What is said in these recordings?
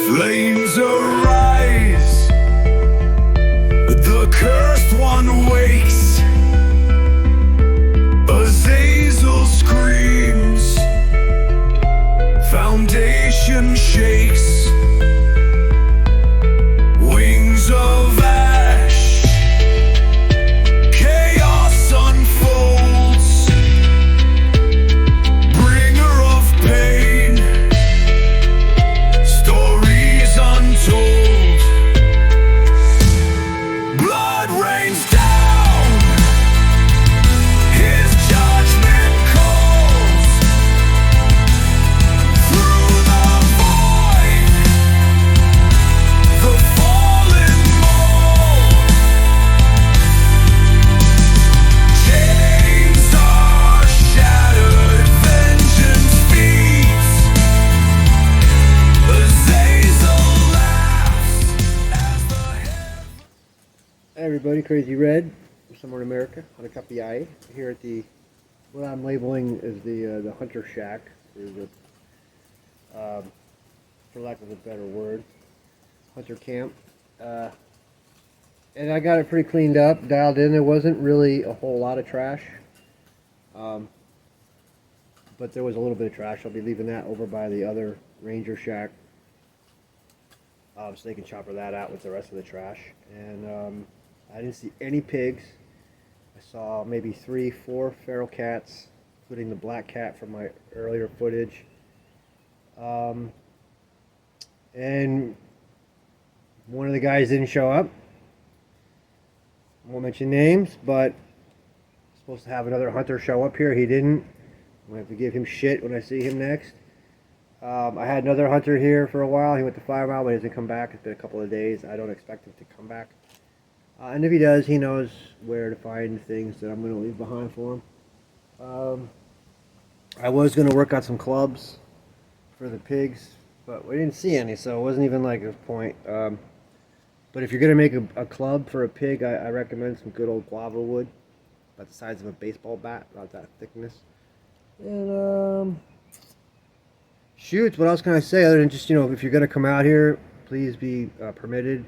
Flames arise, the cursed one wakes. Azazel screams, foundation shakes. Wings of ash, chaos unfolds. Bringer of pain, stories untold. Blood rains down, his judgment calls. Through the void, the fallen mold. Chains are shattered, vengeance feeds. Azazel laughs as the Hey everybody, Crazy Red from somewhere in America on a cup of eye here at the what I'm labeling as the Hunter Shack, or the for lack of a better word, Hunter Camp. And I got it pretty cleaned up, dialed in. There wasn't really a whole lot of trash, but there was a little bit of trash. I'll be leaving that over by the other Ranger Shack, so they can chopper that out with the rest of the trash. And I didn't see any pigs. I saw maybe 3-4 feral cats, including the black cat from my earlier footage. And one of the guys didn't show up. I won't mention names, but I'm supposed to have another hunter show up here. He didn't. I'm going to have to give him shit when I see him next. I had another hunter here for a while. He went to 5 Mile, but he hasn't come back. It's been a couple of days. I don't expect him to come back. And if he does, he knows where to find things that I'm going to leave behind for him. I was going to work on some clubs for the pigs, but we didn't see any, so it wasn't even like a point. But if you're going to make a club for a pig, I recommend some good old guava wood, about the size of a baseball bat, about that thickness. And, shoot, what else can I say other than just, if you're going to come out here, please be permitted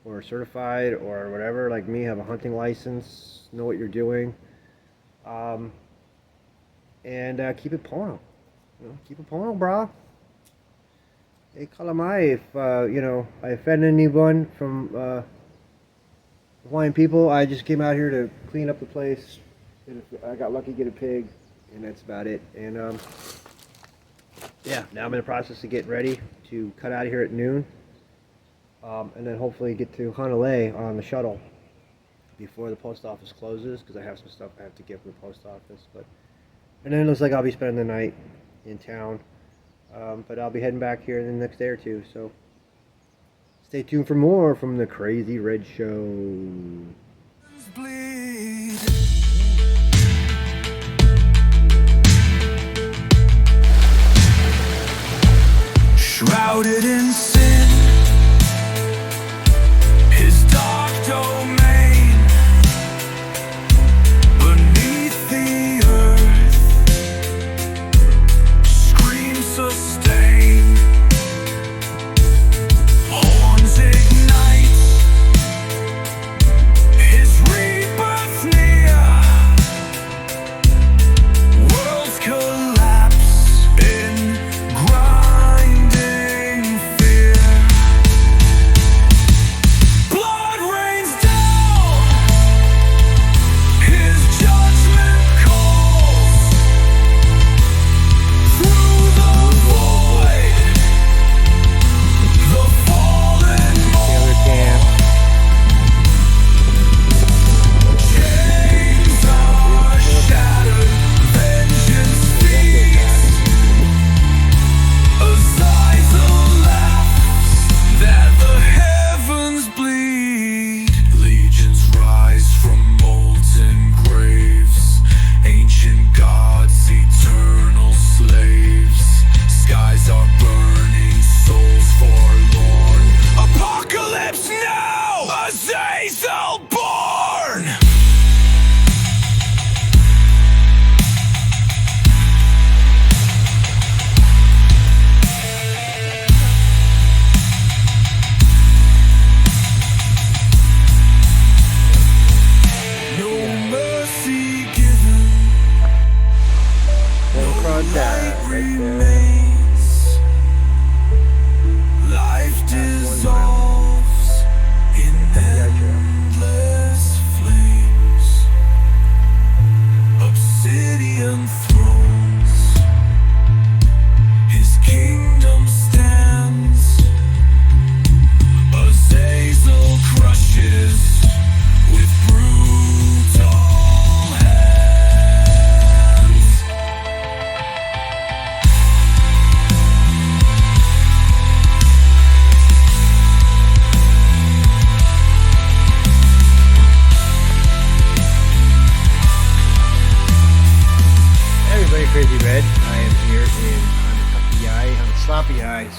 or certified or whatever, like me, have a hunting license, know what you're doing, and keep it pulling. Keep it pulling, bro. Hey, Kalalau, if I offend anyone from Hawaiian people, I just came out here to clean up the place. And if I got lucky to get a pig, and that's about it. And yeah, now I'm in the process of getting ready to cut out of here at noon. And then hopefully get to Honolulu on the shuttle before the post office closes, because I have some stuff I have to give from the post office. And then it looks like I'll be spending the night in town, but I'll be heading back here in the next day or two. So stay tuned for more from the Crazy Red Show. bleed. Shrouded in sin, his dark domain. Beneath the earth, screams sustain. Horns ignite, his rebirth near. Worlds collapse in grinding fear.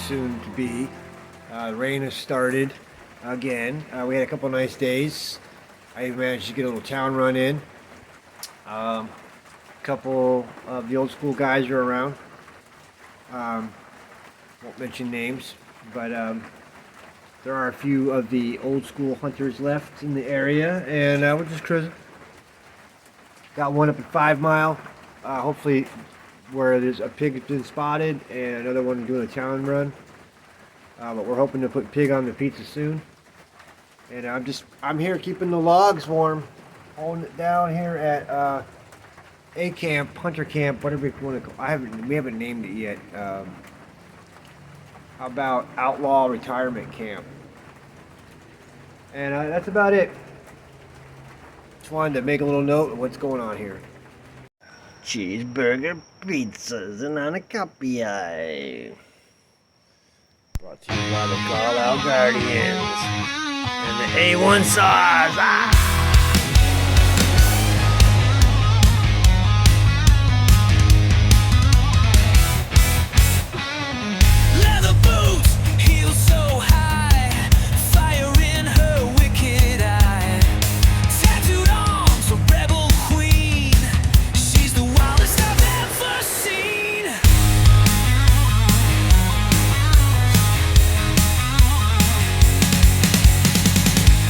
soon to be. Rain has started again. We had a couple nice days. I even managed to get a little town run in. A couple of the old school guys are around. Won't mention names, but there are a few of the old school hunters left in the area, and we're just cruising. Got one up at 5 Mile, hopefully where there's a pig that's been spotted, and another one doing a town run. But we're hoping to put pig on the pizza soon. And I'm here keeping the logs warm, holding it down here at A camp, hunter camp, whatever you want to call it. We haven't named it yet. How about outlaw retirement camp? And that's about it. Just wanted to make a little note of what's going on here. Cheeseburger pizzas and on a copy eye. Brought to you by the Kalalau Guardians and the A1 sauce. Leather boots, heels so high, fire in her wicked eye. Tattooed arms, a rebel queen. She's the wildest I've ever seen.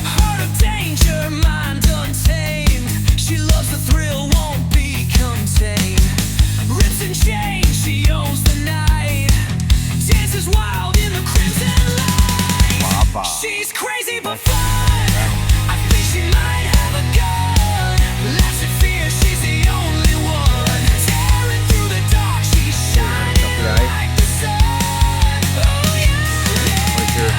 Heart of danger, mind untamed. She loves the thrill, won't be contained. Rips and chains, she owns the night. Dances wild in the crimson light. She's crazy but fun. I think she might have a gun. Laughs in fear, she's the only one. Tearing through the dark, she's shining like the sun. Oh yeah.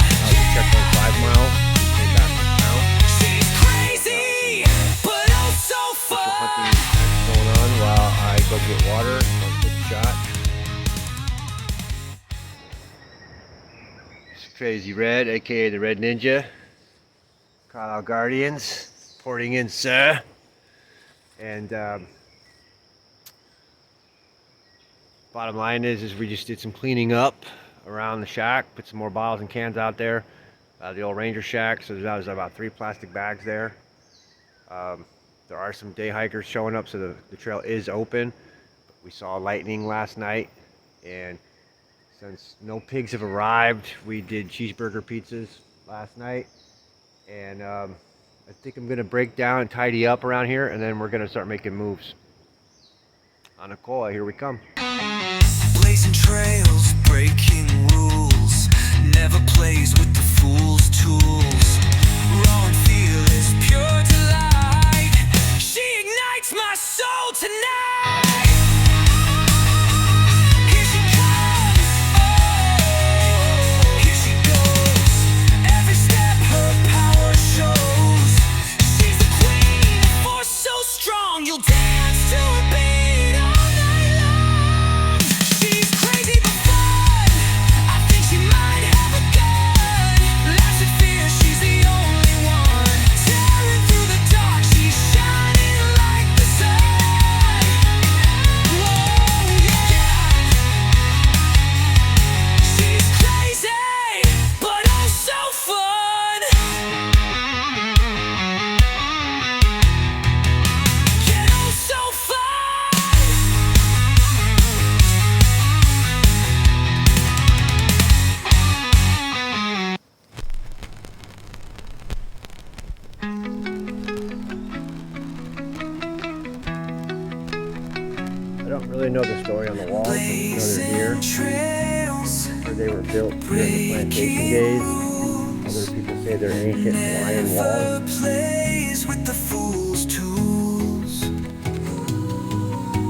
Check on 5 Mile. Came back to town. She's crazy, but oh so Hunting fun. going on while I go get water. I'll take a shot. Crazy Red, aka the Red Ninja. Kalalau Guardians, porting in, sir. And bottom line is we just did some cleaning up around the shack, put some more bottles and cans out there. The old Ranger shack, so there's about 3 plastic bags there. There are some day hikers showing up, so the trail is open. We saw lightning last night, and since no pigs have arrived, we did cheeseburger pizzas last night. And I think I'm gonna break down and tidy up around here, and then we're gonna start making moves. On a call, here we come. Blazing trails, breaking rules. Never plays with the fool's tools. Raw and fearless, pure delight. She ignites my soul tonight. Here she comes, oh, here she goes. Every step her power shows. She's the queen, force so strong you'll dance to her beat all night long. She's crazy but fun. I think she might have a gun. Laughs in fear, she's the only one. Tearing through the dark, she's shining like the sun. Whoa, yeah. She's crazy, but oh so fun. Get oh so fun. I don't really know the story on the wall. I know they're here. Trails, Or they were built during the plantation days. Other people say they're ancient Hawaiian walls. plays with the fool's tools.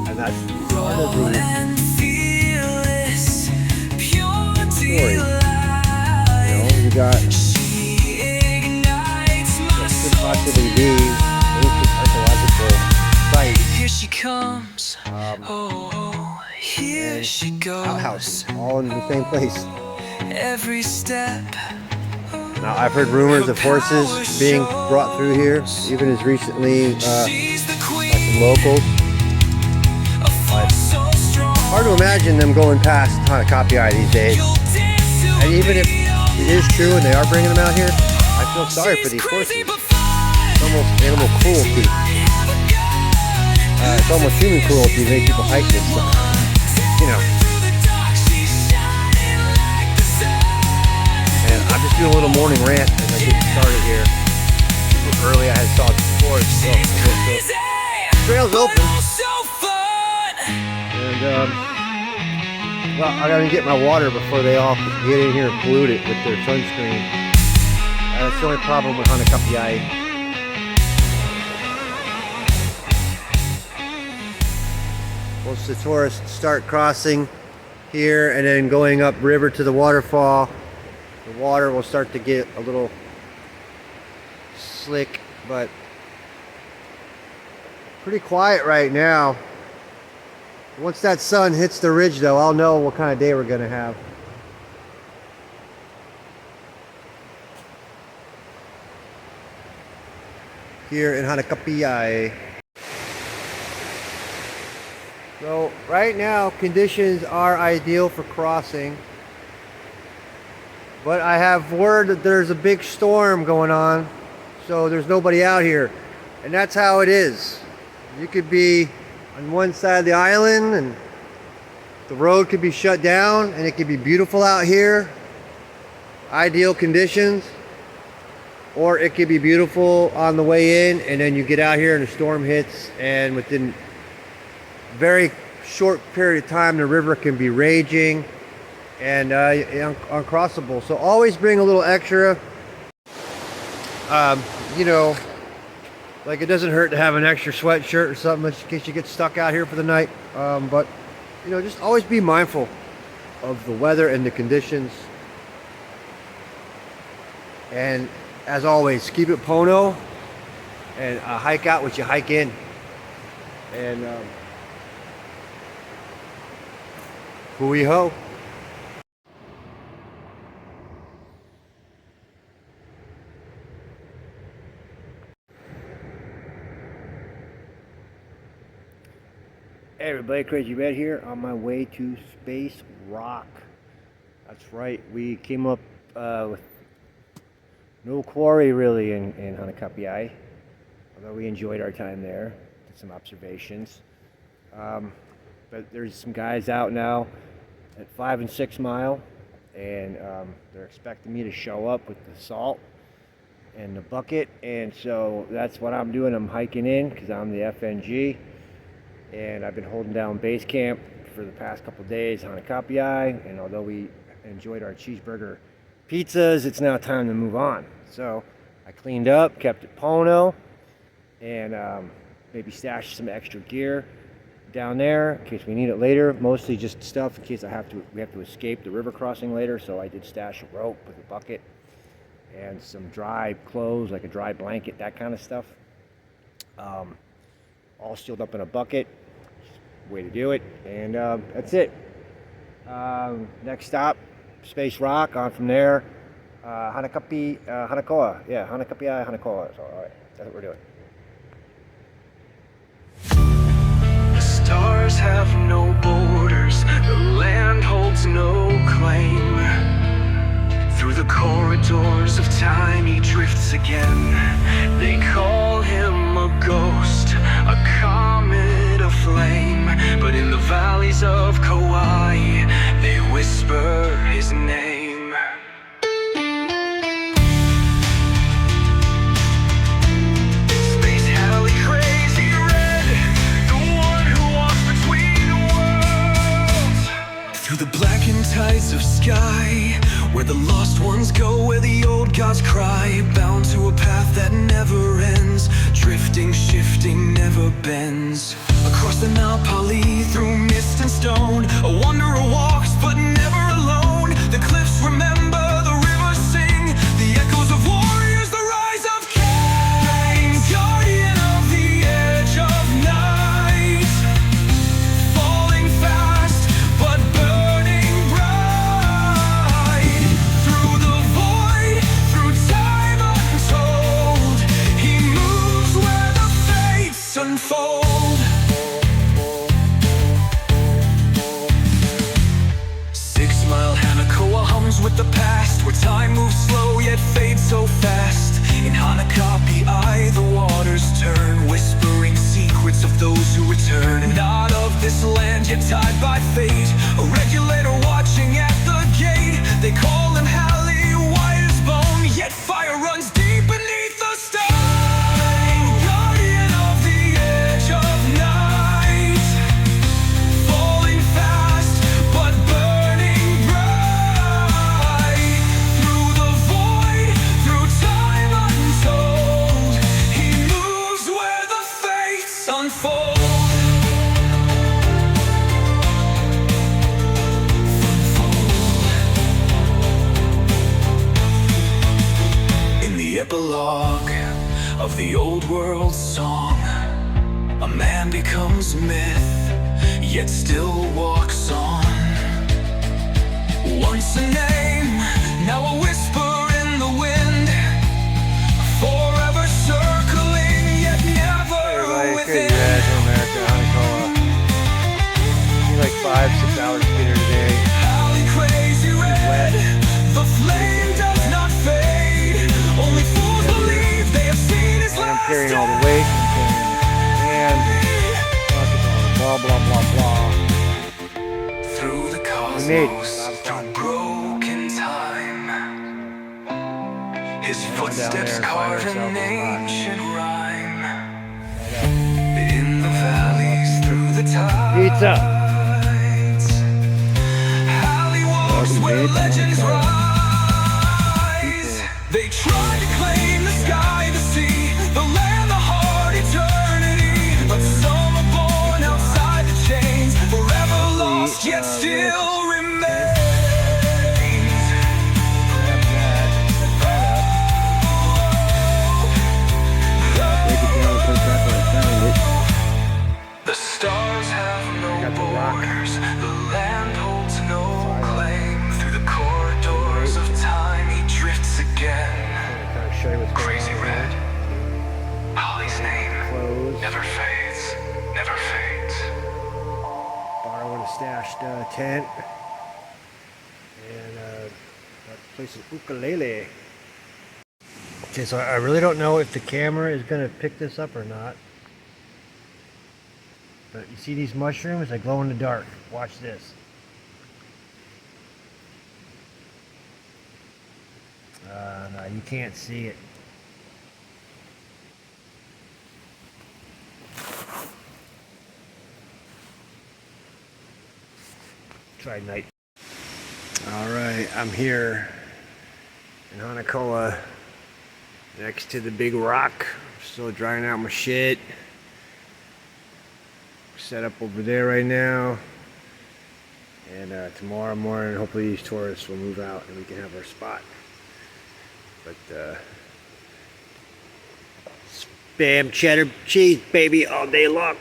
And that's part of Raw the and fearless, pure story. delight. You got She ignites my what could soul possibly be tonight. ancient archaeological sites, Here she comes. Oh, here and she goes. outhouses, all in the same place. Every step. Now I've heard rumors of horses being brought through here, even as recently She's the by queen. some locals. A force so strong. Hard to imagine them going past Hanakapi Eye these days. You'll dance even if it is true and they are bringing them out here, I feel sorry for these horses. It's almost animal cruelty. It's almost human cruelty to make people hike this stuff. You know. And I'm just doing a little morning rant as I get started here. Early I had saw the forest, so the trail's open. And well, I gotta get my water before they all get in here and pollute it with their sunscreen. That's the only problem with Hanakapiai. Most of the tourists start crossing here and then going up river to the waterfall. The water will start to get a little slick, but pretty quiet right now. Once that sun hits the ridge though, I'll know what kind of day we're gonna have. Here in Hanakapiai. So right now conditions are ideal for crossing, but I have word that there's a big storm going on, so there's nobody out here, and that's how it is. You could be on one side of the island and the road could be shut down and it could be beautiful out here, ideal conditions, or it could be beautiful on the way in and then you get out here and the storm hits, and within a very short period of time the river can be raging and uncrossable. So always bring a little extra. You know, like it doesn't hurt to have an extra sweatshirt or something in case you get stuck out here for the night. But you know, just always be mindful of the weather and the conditions. And as always, keep it Pono and hike out what you hike in. And hui ho. Hey everybody, Crazy Red here on my way to Space Rock. That's right, we came up with no quarry really in Hanakapiai, although we enjoyed our time there, did some observations. But there's some guys out now at 5 and 6 Mile, and they're expecting me to show up with the salt and the bucket, and so that's what I'm doing. I'm hiking in because I'm the FNG. And I've been holding down base camp for the past couple of days on Hanakapiai, and although we enjoyed our cheeseburger pizzas, it's now time to move on. So I cleaned up, kept it Pono, and maybe stashed some extra gear down there in case we need it later. Mostly just stuff in case we have to escape the river crossing later. So I did stash a rope with a bucket and some dry clothes, like a dry blanket, that kind of stuff. All sealed up in a bucket. Way to do it. And that's it. Next stop, Space Rock. On from there, Hanakoa. Yeah, Hanakapiai, Hanakoa. So, all right, that's what we're doing. The stars have no borders. The land holds no claim. Through the corridors of time he drifts again. They call him a ghost, a comet aflame. But in the valleys of Kauai, they whisper his name. Space Halley Crazy Red, the one who walks between worlds. Through the blackened tides of sky, where the lost ones go, where the old gods cry, bound to a path that never ends, drifting, shifting, never bends. Across the Nile Pali, through mist and stone, a wanderer walks, but never alone. The cliffs remember, the rivers sing, the echoes of warriors, the rise of kings. Guardian of the edge of night, falling fast, but burning bright. Through the void, through time untold, he moves where the fates unfold. 6 Mile Hanakoa hums with the pack. past, where time moves slow yet fades so fast. In Hanakapi eye the waters turn, whispering secrets of those who return. Not of this land yet tied by fate, a regulator watching at the gate. They call him Halley, white as bone, yet fire runs deep beneath the stone. Guardian of the edge of night, falling fast but burning bright. Through the void, through time untold, he moves where the fates unfold. In the epilogue of the old world song, a man becomes myth, yet still walks on. Once a name, now a whisper in the wind, forever circling, yet never within. America, Hanakawa. Be like 5-6 hours speeder today. Alley crazy red, the flame does not fade. Only fools believe they have seen his And I'm last carrying all the weight. I'm carrying blah blah blah blah. through the We made cosmos, it. through broken time. His footsteps there, carve find an ourselves a spot. ancient rhyme. In the valleys, through the tides. Pizza. Alley walks we where made it. legends Okay. rise. They try to claim the sky, the sea, the land, the heart, eternity. But some are born outside the chains, forever lost, yet still remains. The stars have no borders, the land holds no claim. Through the corridors of time he drifts again. Kind of show you what's going Crazy on here. red, Holly's name Clothes. never fades, never fades. Borrowing a stashed tent. And play some ukulele. Okay, so I really don't know if the camera is going to pick this up or not. But you see these mushrooms? They glow in the dark. Watch this. No, you can't see it. Try night. Alright, I'm here in Hanakawa next to the big rock. Still drying out my shit. Set up over there right now. And tomorrow morning, hopefully these tourists will move out and we can have our spot. But spam cheddar cheese, baby, all day long.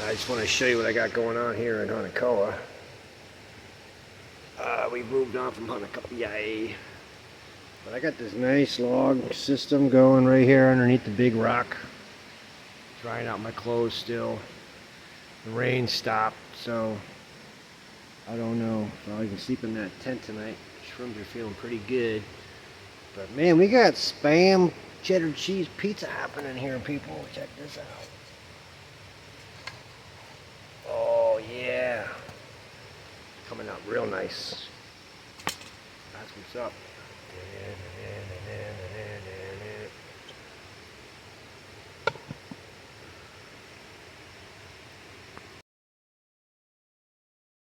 I just want to show you what I got going on here in Hanakawa. We moved on from Hanakawa, but I got this nice log system going right here underneath the big rock. Drying out my clothes still. The rain stopped, so I don't know if I can sleep in that tent tonight. Shrooms are feeling pretty good. But man, we got spam cheddar cheese pizza happening here, people. Check this out. Oh yeah. Coming out real nice. That's what's up.